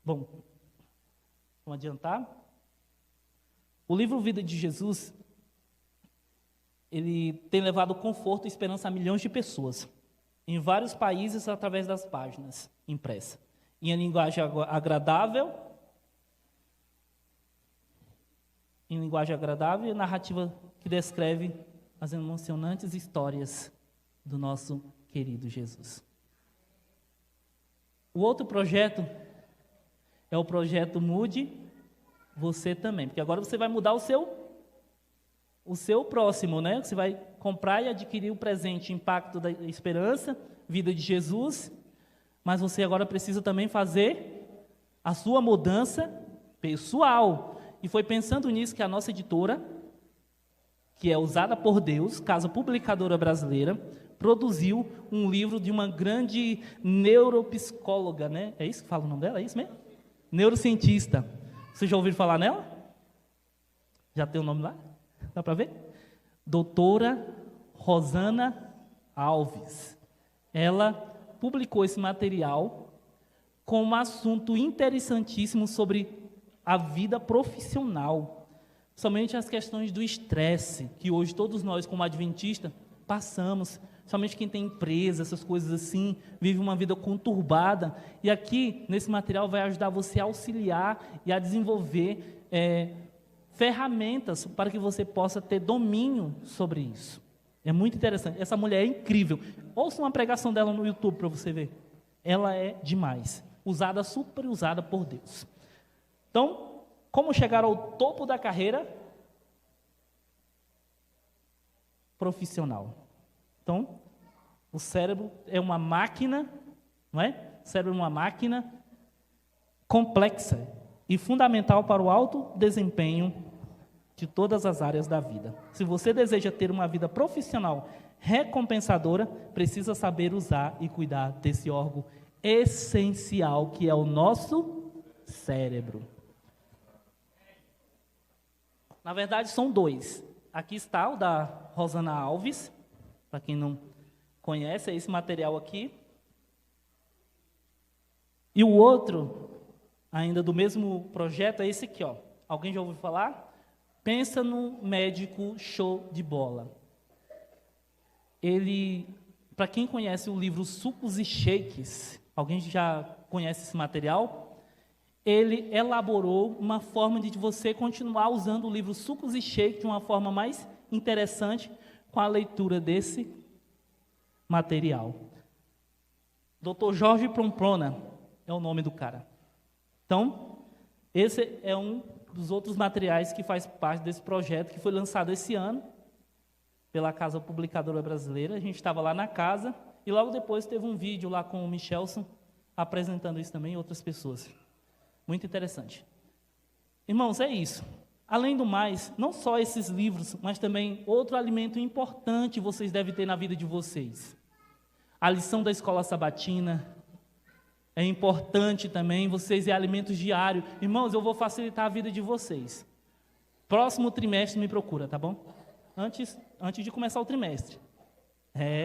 Speaker 1: Bom, vamos adiantar. O livro Vida de Jesus, ele tem levado conforto e esperança a milhões de pessoas, em vários países, através das páginas impressas, em linguagem agradável e narrativa que descreve as emocionantes histórias do nosso querido Jesus. O outro projeto é o projeto Mude Você Também, porque agora você vai mudar o seu próximo, né? Você vai comprar e adquirir o presente Impacto da Esperança, Vida de Jesus, mas você agora precisa também fazer a sua mudança pessoal. E foi pensando nisso que a nossa editora, que é usada por Deus, Casa Publicadora Brasileira, produziu um livro de uma grande neuropsicóloga, né? É isso que fala o nome dela? É isso mesmo? Neurocientista. Vocês já ouviram falar nela? Já tem o nome lá? Dá para ver? Doutora Rosana Alves. Ela publicou esse material com um assunto interessantíssimo sobre a vida profissional. Somente as questões do estresse, que hoje todos nós, como adventistas, passamos. Somente quem tem empresa, essas coisas assim, vive uma vida conturbada. E aqui, nesse material, vai ajudar você a auxiliar e a desenvolver ferramentas para que você possa ter domínio sobre isso. É muito interessante. Essa mulher é incrível. Ouça uma pregação dela no YouTube para você ver. Ela é demais. Super usada por Deus. Então, como chegar ao topo da carreira profissional? Então, o cérebro é uma máquina, não é? O cérebro é uma máquina complexa e fundamental para o alto desempenho de todas as áreas da vida. Se você deseja ter uma vida profissional recompensadora, precisa saber usar e cuidar desse órgão essencial que é o nosso cérebro. Na verdade, são dois. Aqui está o da Rosana Alves, para quem não conhece, é esse material aqui. E o outro, ainda do mesmo projeto, é esse aqui, ó. Alguém já ouviu falar? Pensa no médico show de bola. Ele, para quem conhece o livro Sucos e Shakes, alguém já conhece esse material? Ele elaborou uma forma de você continuar usando o livro Sucos e Shakes de uma forma mais interessante com a leitura desse material. Dr. Jorge Promprona é o nome do cara. Então, esse é um dos outros materiais que faz parte desse projeto que foi lançado esse ano pela Casa Publicadora Brasileira. A gente estava lá na casa e logo depois teve um vídeo lá com o Michelson apresentando isso também e outras pessoas. Muito interessante. Irmãos, é isso. Além do mais, não só esses livros, mas também outro alimento importante vocês devem ter na vida de vocês. A lição da escola sabatina é importante também, vocês é alimento diário. Irmãos, eu vou facilitar a vida de vocês. Próximo trimestre me procura, tá bom? Antes de começar o trimestre.